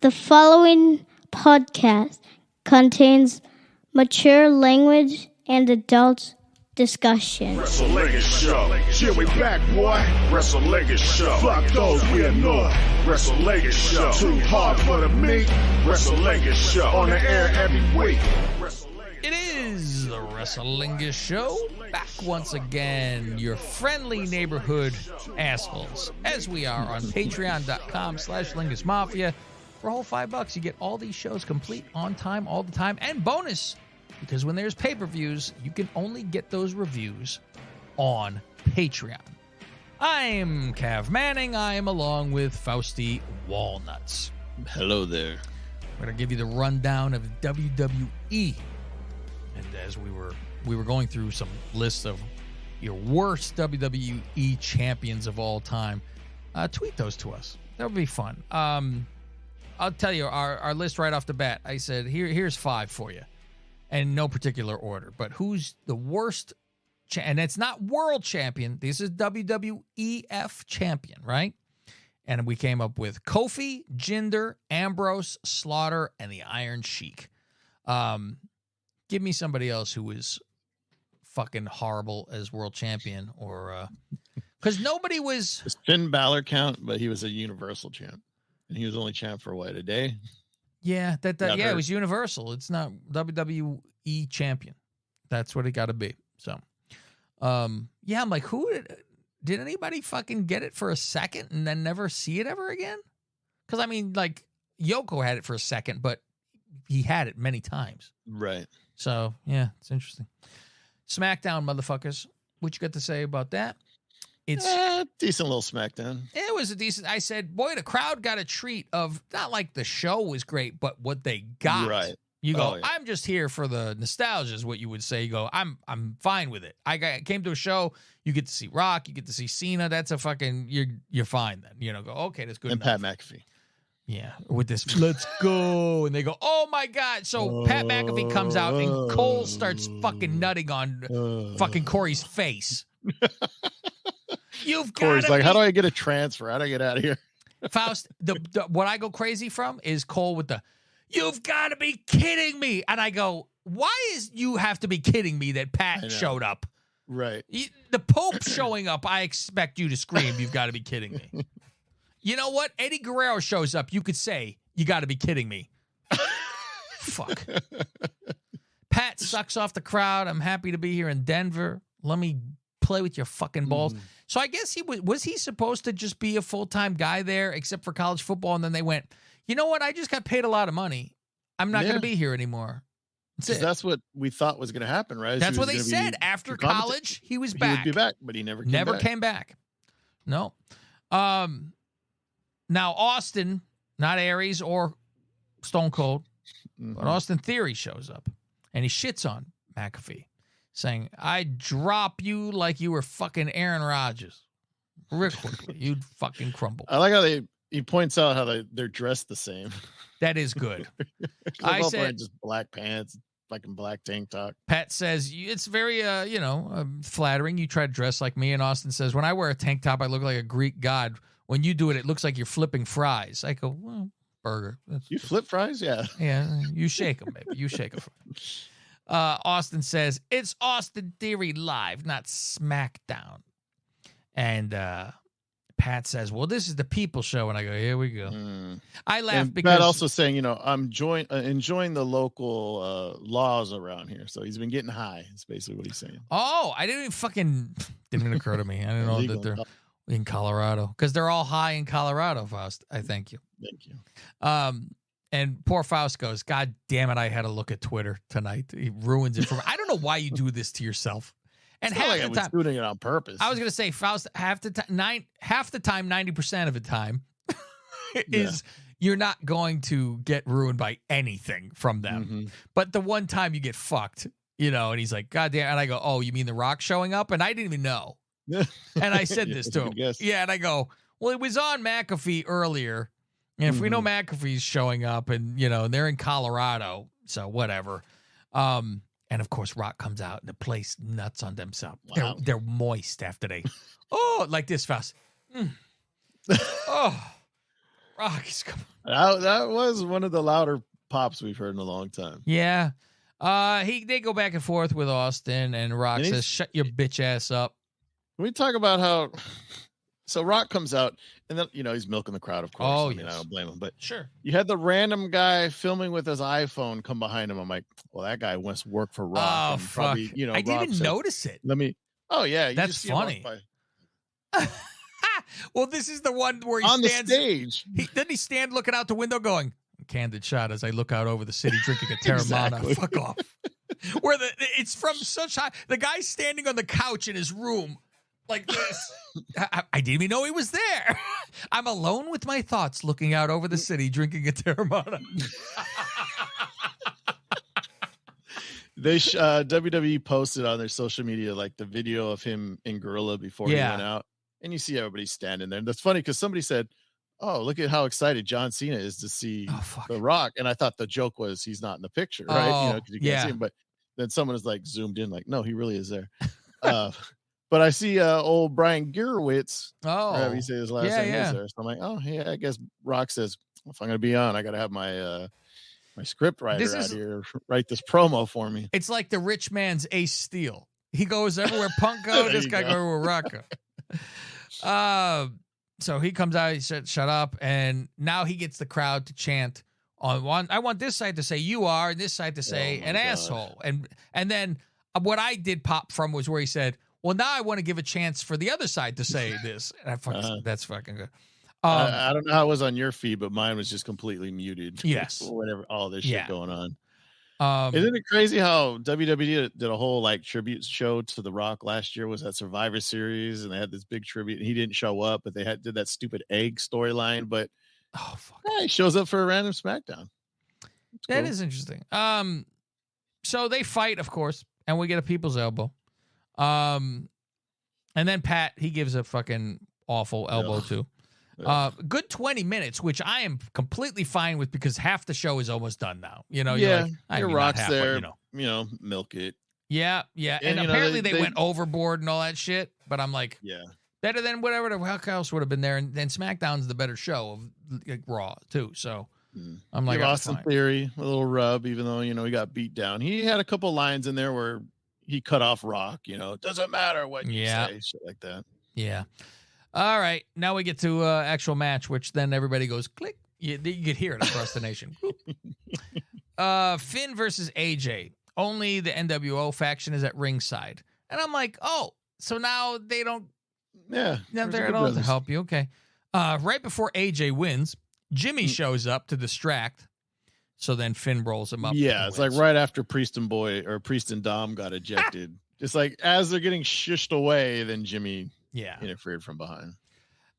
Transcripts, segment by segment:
The following podcast contains mature language and adult discussion. Wrestlingus show. Here we back, boy. Wrestlingus show. Fuck those we annoy. Wrestlingus show. Too hard for the meat. Wrestlingus show. On the air every week. It is the Wrestlingus show. Back once again, your friendly neighborhood assholes. As we are on patreon.com/LingusMafia. For a whole $5, you get all these shows complete, on time, all the time, and bonus. Because when there's pay-per-views, you can only get those reviews on Patreon. I'm Cav Manning. I am along with Fausti Walnuts. Hello there. We're going to give you the rundown of WWE. And as we were going through some lists of your worst WWE champions of all time, tweet those to us. That would be fun. I'll tell you our list right off the bat. I said, here's 5 for you. And no particular order. But who's the worst? And it's not world champion. This is WWEF champion, right? And we came up with Kofi, Jinder, Ambrose, Slaughter, and the Iron Sheik. Give me somebody else who is fucking horrible as world champion, or because nobody was. Does Finn Balor count? But he was a Universal champ, and he was only champ for what, a day? Yeah, it was Universal. It's not WWE champion. That's what it got to be. So, yeah, I'm like, did anybody fucking get it for a second and then never see it ever again? Because I mean, like, Yoko had it for a second, but he had it many times. Right. So, yeah, it's interesting. SmackDown, motherfuckers. What you got to say about that? It's decent little SmackDown. It was a decent. I said, boy, the crowd got a treat of not like the show was great, but what they got. Right. You go, I'm just here for the nostalgia, is what you would say. You go, I'm fine with it. I came to a show. You get to see Rock. You get to see Cena. That's a fucking you're fine then. You know, go okay, that's good. And enough. Pat McAfee. Yeah, with this, let's go. And they go, oh my God. So Pat McAfee comes out and Cole starts fucking nutting on fucking Corey's face. You've got Corey's like, how do I get a transfer? How do I get out of here? Faust, what I go crazy from is Cole with the, you've got to be kidding me. And I go, why is you have to be kidding me that Pat showed up? Right. The Pope showing up, I expect you to scream, you've got to be kidding me. You know what? Eddie Guerrero shows up, you could say, you got to be kidding me. Fuck. Pat sucks off the crowd. I'm happy to be here in Denver. Let me play with your fucking balls. So I guess was he supposed to just be a full-time guy there except for college football, and then they went, you know what, I just got paid a lot of money, I'm not going to be here anymore. That's what we thought was going to happen, right? That's what they said. After college he was back. He would be back, but he never came back. No. Now Austin, not Aries or Stone Cold, but Austin Theory shows up and he shits on McAfee, saying, I drop you like you were fucking Aaron Rodgers. Real quickly, you'd fucking crumble. I like how he points out how they're dressed the same. That is good. I said just black pants, fucking black tank top. Pat says, it's very, flattering. You try to dress like me. And Austin says, when I wear a tank top, I look like a Greek god. When you do it, it looks like you're flipping fries. I go, well, burger. You flip fries? Yeah. Yeah, you shake them, baby. You shake a fry. Austin says, it's Austin Theory Live, not SmackDown. And Pat says, well, this is the People Show. And I go, here we go. I laugh because Pat also saying, I'm enjoying the local laws around here. So he's been getting high. That's basically what he's saying. Oh, didn't even occur to me. I didn't know that they're in Colorado, because they're all high in Colorado, Faust. I thank you. Thank you. And poor Faust goes, God damn it, I had to look at Twitter tonight. He ruins it for me. I don't know why you do this to yourself. And it's half the time, I was doing it on purpose. I was going to say, Faust, half the time, 90% of the time is you're not going to get ruined by anything from them. But the one time you get fucked, and he's like, God damn. And I go, oh, you mean The Rock showing up? And I didn't even know. And I said this to him. Yeah, and I go, well, it was on McAfee earlier. And if we know McAfee's showing up and, they're in Colorado, so whatever. And, of course, Rock comes out and the place nuts on themselves. Wow. They're moist after they, like this, Faust. Oh, Rock is coming. That was one of the louder pops we've heard in a long time. Yeah. They go back and forth with Austin, and Rock says, "Shut your bitch ass up." We talk about how. So Rock comes out, and then he's milking the crowd, of course. Oh, I mean, yes. I don't blame him, but Sure. you had the random guy filming with his iPhone come behind him. I'm like, well, that guy wants to work for Rock. Oh, and fuck. probably, I Rob didn't even said, notice it. Oh yeah, That's funny. Well, this is the one where he stands on the stage. Doesn't he stand looking out the window going, "Candid shot as I look out over the city drinking a Terramana." Exactly. Fuck off. Where it's from such high. The guy's standing on the couch in his room like this. I didn't even know he was there. I'm alone with my thoughts looking out over the city drinking a Terramana. They WWE posted on their social media like the video of him in Gorilla before he went out, and you see everybody standing there. And that's funny because somebody said, "Oh, look at how excited John Cena is to see The Rock," and I thought the joke was he's not in the picture, right? Because you can't see him. But then someone is like zoomed in, like, no, he really is there. But I see old Brian Gurewitz. However you say his last name is there. So I'm like, oh yeah, I guess Rock says, if I'm gonna be on, I gotta have my my script writer out here write this promo for me. It's like the rich man's Ace Steel. He goes everywhere Punk goes, this guy goes where Rock goes. So he comes out, he said, "Shut up," and now he gets the crowd to chant on one. I want this side to say "you are," and this side to say "an asshole," and then what I did pop from was where he said, "Well, now I want to give a chance for the other side to say this." And that's fucking good. I don't know how it was on your feed, but mine was just completely muted. Yes, whatever, all this shit going on. Isn't it crazy how WWE did a whole like tribute show to The Rock last year? Was that Survivor Series, and they had this big tribute, and he didn't show up, but they did that stupid egg storyline. But he shows up for a random SmackDown. That is interesting. So they fight, of course, and we get a people's elbow. And then Pat, he gives a fucking awful elbow too. Good 20 minutes, which I am completely fine with because half the show is almost done now. You're like, your Rock's there, milk it. Yeah. And apparently they went overboard and all that shit. But I'm like, better than whatever the heck else would have been there. And then SmackDown's the better show of like, Raw too. So I'm like, Austin Theory, a little rub, even though, he got beat down. He had a couple lines in there where he cut off Rock, it doesn't matter what you say, shit like that. Yeah. All right. Now we get to actual match, which then everybody goes click. You could hear it across the nation. Finn versus AJ. Only the NWO faction is at ringside. And I'm like, oh, so now they don't. Yeah. They're at all to help you. Okay. Right before AJ wins, Jimmy shows up to distract. So then Finn rolls him up. Yeah, it's like right after Priest and Dom got ejected. Just like as they're getting shushed away, then Jimmy interfered from behind.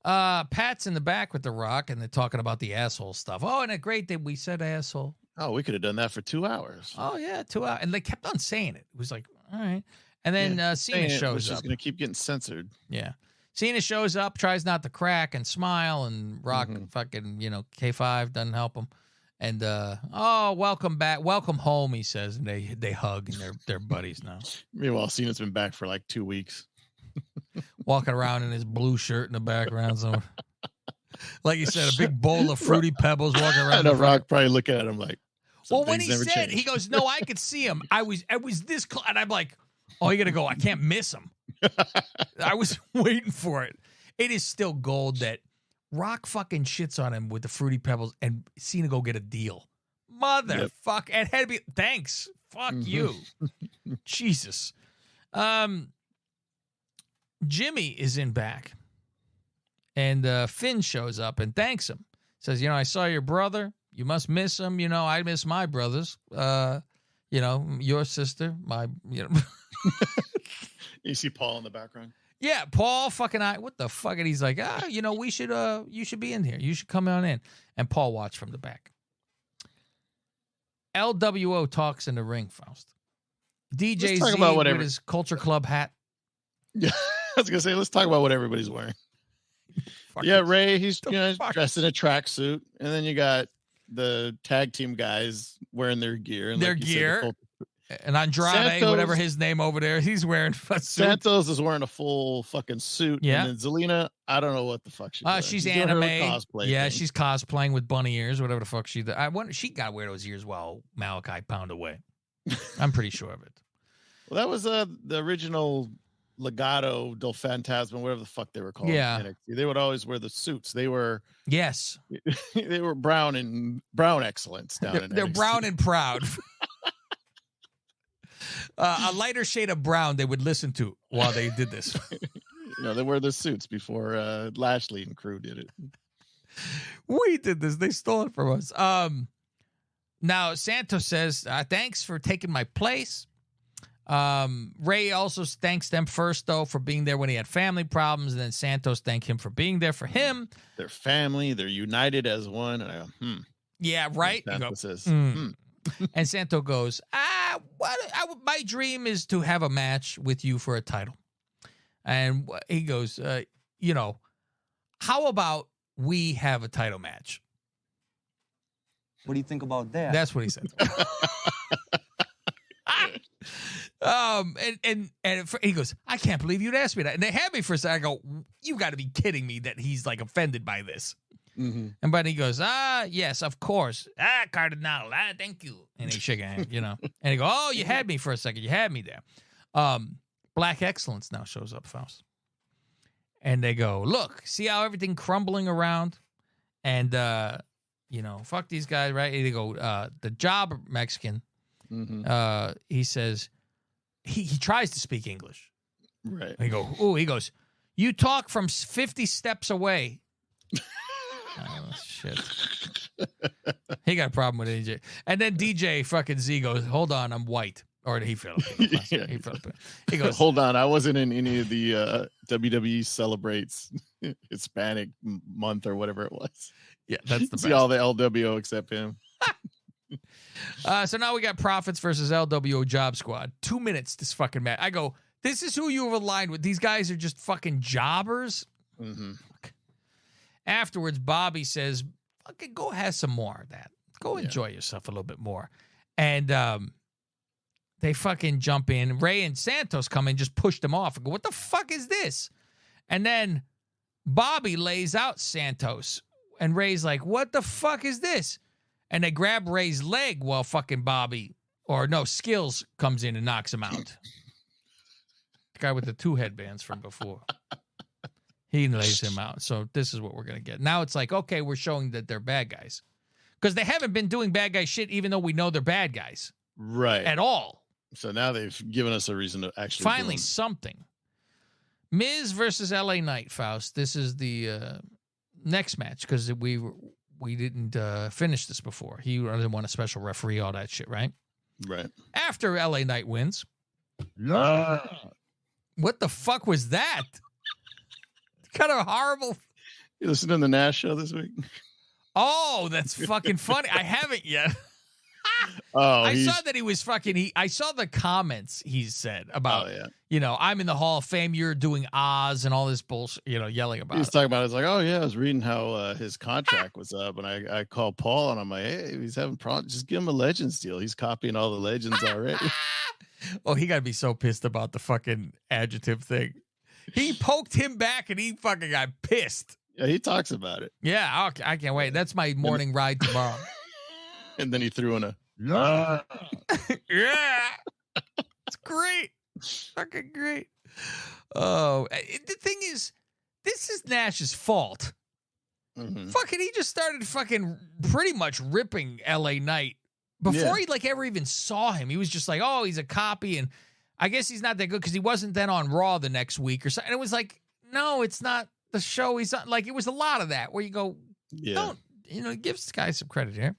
Pat's in the back with The Rock, and they're talking about the asshole stuff. Oh, and it's great that we said asshole. Oh, we could have done that for 2 hours. Oh, yeah, 2 hours. And they kept on saying it. It was like, all right. And then Cena shows up. It's going to keep getting censored. Yeah. Cena shows up, tries not to crack and smile, and Rock fucking, K5 doesn't help him. And welcome back, welcome home, he says, and they hug, and they're buddies now. Meanwhile, Cena's been back for like 2 weeks, walking around in his blue shirt in the background. So, like you said, a big bowl of Fruity Pebbles walking around. And Rock probably looking at him like, well, when he said, he goes, "No, I could see him. I was this close," and I'm like, "Oh, you gotta go. I can't miss him." I was waiting for it. It is still gold that Rock fucking shits on him with the Fruity Pebbles and Cena go get a deal. Motherfuck. It had to be, thanks. Fuck you. Jesus. Jimmy is in back. And Finn shows up and thanks him. Says, I saw your brother. You must miss him. I miss my brothers. Your sister, You see Paul in the background? Yeah, Paul fucking what the fuck? And he's like, we should you should be in here. You should come on in. And Paul watched from the back. LWO talks in the ring, Faust. DJ Z with his Culture Club hat. Yeah, I was gonna say, let's talk about what everybody's wearing. Ray, he's dressed in a tracksuit, and then you got the tag team guys wearing their gear. And their gear. And Andrade, whatever his name over there, he's wearing a suit. Santos is wearing a full fucking suit. Yeah. And then Zelina, I don't know what the fuck she's doing. She's anime. Cosplay thing. She's cosplaying with bunny ears, whatever the fuck she did. I wonder, she got to wear those ears while Malachi pound away. I'm pretty sure of it. Well, that was the original Legado del Fantasma, whatever the fuck they were called. Yeah. NXT. They would always wear the suits. They were they were brown excellence down in They're NXT. brown and proud. A lighter shade of brown they would listen to while they did this. They wear the suits before Lashley and crew did it. We did this. They stole it from us. Now, Santos says, thanks for taking my place. Ray also thanks them first, though, for being there when he had family problems. And then Santos thanked him for being there for him. They're family. They're united as one. And I go, Yeah, right? Santos says, And Santo goes, my dream is to have a match with you for a title. And he goes, how about we have a title match? What do you think about that? That's what he said. And he goes, I can't believe you'd ask me that. And they had me for a second. I go, you got to be kidding me that he's like offended by this. Mm-hmm. And but he goes, yes, of course. Cardinal, thank you. And he shake a hand, And he go, oh, you had me for a second. You had me there. Black Excellence now shows up, Faust. And they go, look, see how everything crumbling around? And, fuck these guys, right? And they go, the job Mexican, he says, he tries to speak English. Right. He goes, you talk from 50 steps away. Oh, shit. He got a problem with DJ. And then DJ fucking Z goes, hold on, I'm white. Or he felt it. He goes, hold on, I wasn't in any of the WWE celebrates Hispanic month or whatever it was. Yeah, that's the best. See all the LWO except him. So now we got Profits versus LWO Job Squad. 2 minutes, this fucking match. I go, this is who you were aligned with. These guys are just fucking jobbers. Mm-hmm. Afterwards, Bobby says, fucking go have some more of that. Go enjoy yourself a little bit more. And they fucking jump in. Ray and Santos come in, just push them off and go, what the fuck is this? And then Bobby lays out Santos. And Ray's like, what the fuck is this? And they grab Ray's leg while fucking Skills comes in and knocks him out. The guy with the 2 headbands from before. He lays him out. So this is what we're going to get. Now it's like, okay, we're showing that they're bad guys. Because they haven't been doing bad guy shit even though we know they're bad guys. Right. At all. So now they've given us a reason to actually finally something. Miz versus LA Knight, Faust. This is the next match because we didn't finish this before. He didn't want a special referee, all that shit, right? Right. After LA Knight wins. Yeah. What the fuck was that? Kind of horrible. You listened to the Nash show this week? Oh, that's fucking funny. I haven't yet. I saw that he was fucking. I saw the comments he said about, I'm in the Hall of Fame. You're doing Oz and all this bullshit, yelling about it. He's talking about it. It's like, oh, yeah, I was reading how his contract was up. And I called Paul and I'm like, hey, he's having problems. Just give him a Legends deal. He's copying all the Legends already. Oh, he got to be so pissed about the fucking adjective thing. He poked him back and he fucking got pissed. Yeah, he talks about it. Yeah, okay, I can't wait. That's my morning ride tomorrow. And then he threw in a yeah. It's great. Fucking great. Oh, the thing is, this is Nash's fault. Mm-hmm. Fucking, he just started fucking pretty much ripping LA Knight before he ever even saw him. He was just like, oh, he's a copy, and I guess he's not that good because he wasn't then on Raw the next week or something. And it was like, no, it's not the show. He's not, like, it was a lot of that where you go, don't, give this guy some credit here.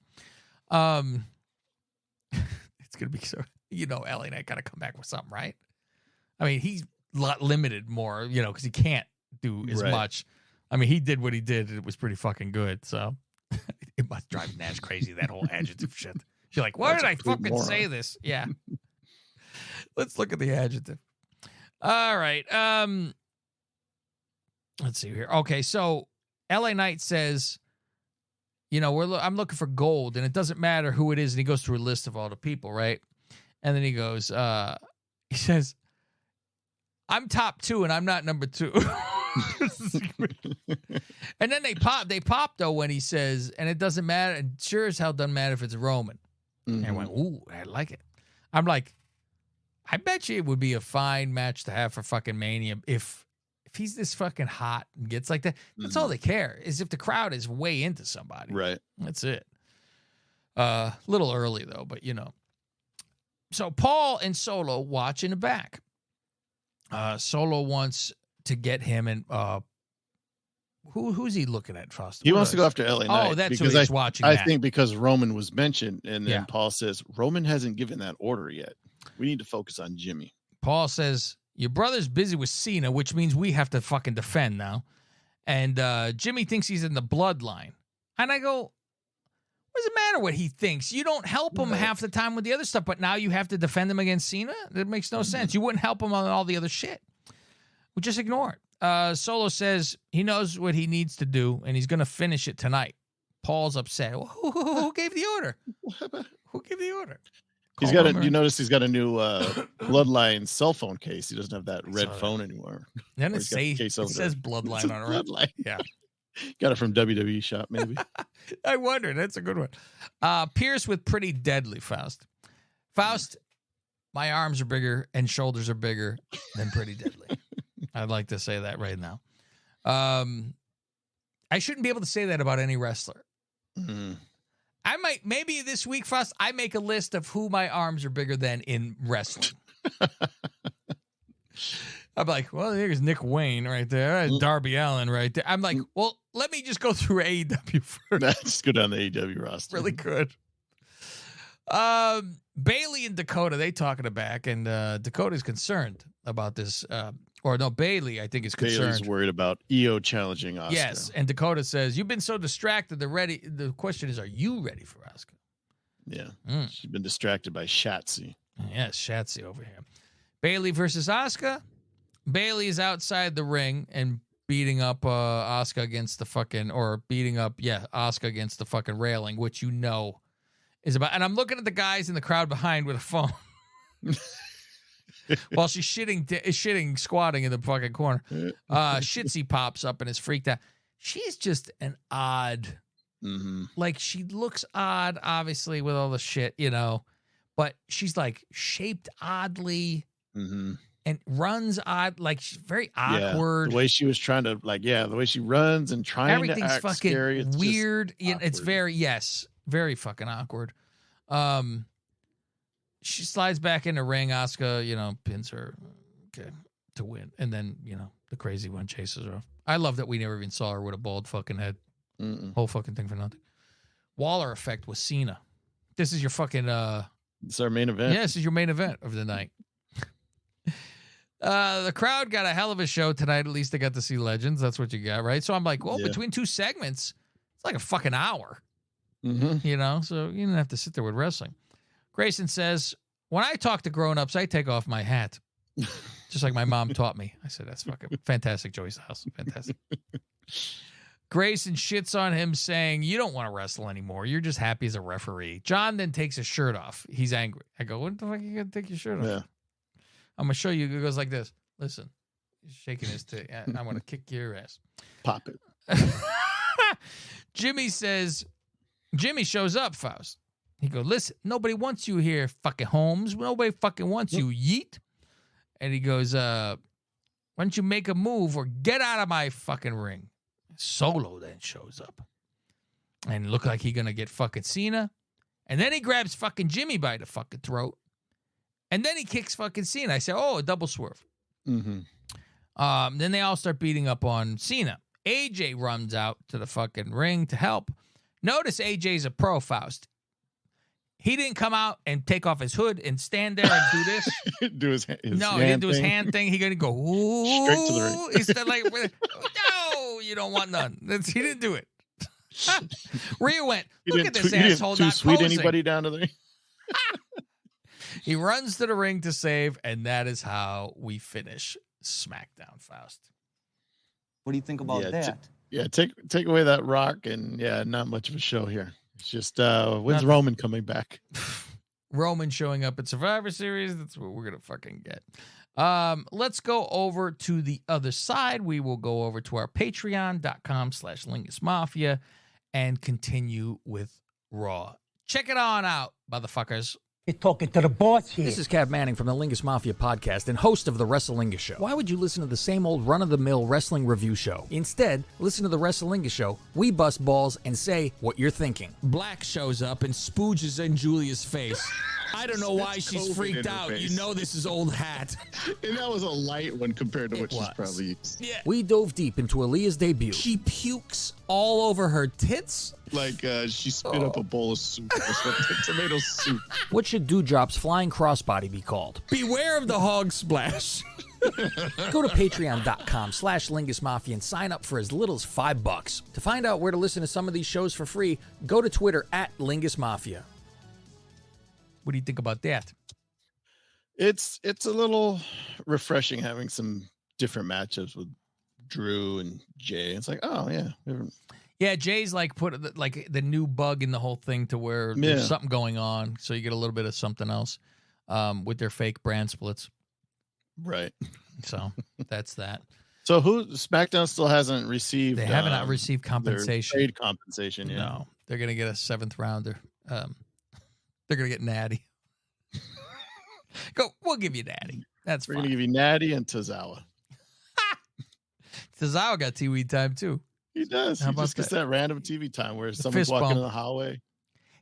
It's gonna be so, LA Knight gotta come back with something, right? I mean, he's limited more, because he can't do as much. I mean, he did what he did, and it was pretty fucking good. So it must drive Nash crazy, that whole adjective shit. You're like, why did I fucking say this? Yeah. Let's look at the adjective. All right. Let's see here. Okay, so LA Knight says, I'm looking for gold, and it doesn't matter who it is. And he goes through a list of all the people, right? And then he goes, he says, I'm top 2 and I'm not number 2. And then they pop though when he says, and it doesn't matter. And sure as hell doesn't matter if it's Roman. And I went, ooh, I like it. I'm like, I bet you it would be a fine match to have for fucking Mania if he's this fucking hot and gets like that. That's all they care is if the crowd is way into somebody. Right. That's it. Little early though, but So Paul and Solo watch in the back. Solo wants to get him and who's he looking at, Foster? He wants to go after LA Knight. Oh, that's who he's watching. I think because Roman was mentioned, and then Paul says Roman hasn't given that order yet. We need to focus on Jimmy. Paul says your brother's busy with Cena, which means we have to fucking defend now. And Jimmy thinks he's in the bloodline. And I go, what does it matter what he thinks? You don't help him half the time with the other stuff, but now you have to defend him against Cena? That makes no sense. You wouldn't help him on all the other shit. We just ignore it. Solo says he knows what he needs to do, and he's going to finish it tonight. Paul's upset. Well, who gave the order? Who gave the order? He's got you notice he's got a new Bloodline cell phone case. He doesn't have that red phone anymore. Then it says Bloodline on it. Right? Yeah. Got it from WWE shop, maybe. I wonder. That's a good one. Pierce with Pretty Deadly, Faust. Faust, my arms are bigger and shoulders are bigger than Pretty Deadly. I'd like to say that right now. I shouldn't be able to say that about any wrestler. I might, maybe this week, Faust, I make a list of who my arms are bigger than in wrestling. I'm like, well, there's Nick Wayne right there. Darby Allin right there. I'm like, well, let me just go through AEW first. Just go down the AEW roster. Really good. Bailey and Dakota, they talk in the back, and Dakota's concerned about this. Bailey, I think, is concerned. Bailey's worried about EO challenging Asuka. Yes, and Dakota says, you've been so distracted. The question is, are you ready for Asuka? Yeah. She's been distracted by Shotzi. Yes, Shotzi over here. Bailey versus Asuka. Bailey is outside the ring and beating up Asuka against the fucking, Asuka against the fucking railing, which is about. And I'm looking at the guys in the crowd behind with a phone. While she's shitting, squatting in the fucking corner. Shitzy pops up and is freaked out. She's just an odd, like she looks odd, obviously, with all the shit, but she's like shaped oddly and runs odd, like she's very awkward. Yeah, the way she was trying to, the way she runs and trying to act fucking scary. It's weird. It's very fucking awkward. She slides back in the ring. Asuka, pins her to win. And then, the crazy one chases her off. I love that we never even saw her with a bald fucking head. Whole fucking thing for nothing. Waller effect with Cena. This is your fucking... This is our main event. Yeah, this is your main event of the night. The crowd got a hell of a show tonight. At least they got to see Legends. That's what you got, right? So I'm like, between two segments, it's like a fucking hour. So you didn't have to sit there with wrestling. Grayson says, when I talk to grown-ups, I take off my hat. Just like my mom taught me. I said, that's fucking fantastic, Joey's house. Fantastic. Grayson shits on him saying, you don't want to wrestle anymore. You're just happy as a referee. John then takes his shirt off. He's angry. I go, what the fuck are you going to take your shirt off? Yeah. I'm going to show you. It goes like this. Listen. He's shaking his tail. I'm going to kick your ass. Pop it. Jimmy shows up, Faust. He goes, listen, nobody wants you here, fucking Holmes. Nobody fucking wants you, yeet. And he goes, why don't you make a move or get out of my fucking ring? Solo then shows up. And look like he's going to get fucking Cena. And then he grabs fucking Jimmy by the fucking throat. And then he kicks fucking Cena. I said, a double swerve. Then they all start beating up on Cena. AJ runs out to the fucking ring to help. Notice AJ's a pro, Faust. He didn't come out and take off his hood and stand there and do this. He didn't do his hand thing. He gonna go straight to the ring. Instead, like, no, you don't want none. He didn't do it. Rhea went, look at this asshole not sweet posing. Anybody down to the ring. He runs to the ring to save, and that is how we finish SmackDown, Faust. What do you think about that? Take away that rock, and not much of a show here. It's just when's Roman coming back? Roman showing up at Survivor Series. That's what we're going to fucking get. Let's go over to the other side. We will go over to our patreon.com/LingusMafia and continue with Raw. Check it on out, motherfuckers. You're talking to the boss here. This is Cav Manning from the Lingus Mafia podcast and host of the Wrestlingus Show. Why would you listen to the same old run-of-the-mill wrestling review show? Instead, listen to the Wrestlingus Show. We bust balls and say what you're thinking. Black shows up and spooges in Julia's face. I don't know why she's COVID freaked out. face. You know this is old hat. And that was a light one compared to what she's probably used. Yeah. We dove deep into Aaliyah's debut. She pukes all over her tits. Like she spit up a bowl of soup or something. Tomato soup. What should Dewdrop's flying crossbody be called? Beware of the hog splash. Go to patreon.com/LingusMafia and sign up for as little as $5. To find out where to listen to some of these shows for free, go to Twitter @LingusMafia. What do you think about that? It's a little refreshing having some different matchups with Drew and Jay. It's like, oh yeah. Yeah, Jay's like put like the new bug in the whole thing to where there's something going on, so you get a little bit of something else with their fake brand splits. Right. So that's that. So SmackDown still hasn't received? They have not received compensation. Trade compensation. Yeah. No, they're gonna get a 7th rounder. They're gonna get Natty. We'll give you Natty. That's We're fine. gonna give you Natty and Tozawa. Tozawa got TV time too. He does. How He about just gets that random TV time where someone's fist walking bump. in the hallway.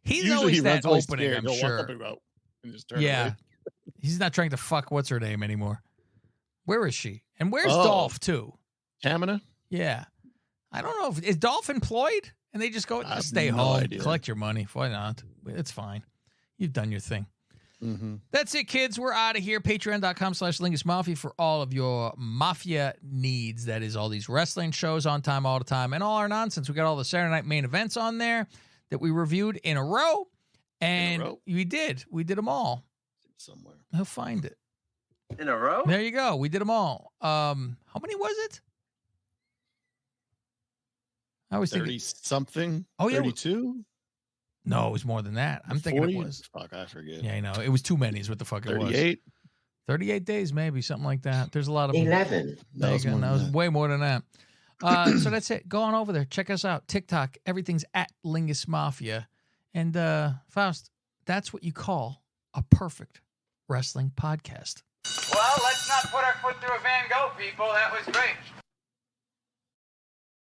He's Usually always he that runs away opening, scared. I'm He'll walk sure. up and go and just turn Yeah. away. He's not trying to fuck what's her name anymore. Where is she? And where's Oh. Dolph too? Tamina? Yeah. I don't know. Is Dolph employed? And they just go, I have stay no home, idea. collect your money. Why not? It's fine. You've done your thing. Mm-hmm. That's it, kids. We're out of here. Patreon.com/LingusMafia for all of your mafia needs. That is all these wrestling shows on time, all the time, and all our nonsense. We got all the Saturday night main events on there that we reviewed in a row. And we did. We did them all. Somewhere. He'll find it. In a row? There you go. We did them all. How many was it? I was thinking 30-something? Oh, yeah. 32? No, it was more than that. I'm thinking 40? it was. Fuck, I forget. Yeah, I know. It was too many is what the fuck it was. 38? 38 days, maybe, something like that. There's a lot of 11. There you go. That was way more than that. So that's it. Go on over there. Check us out. TikTok. Everything's @Lingus Mafia. And Faust, that's what you call a perfect wrestling podcast. Well, let's not put our foot through a Van Gogh, people. That was great.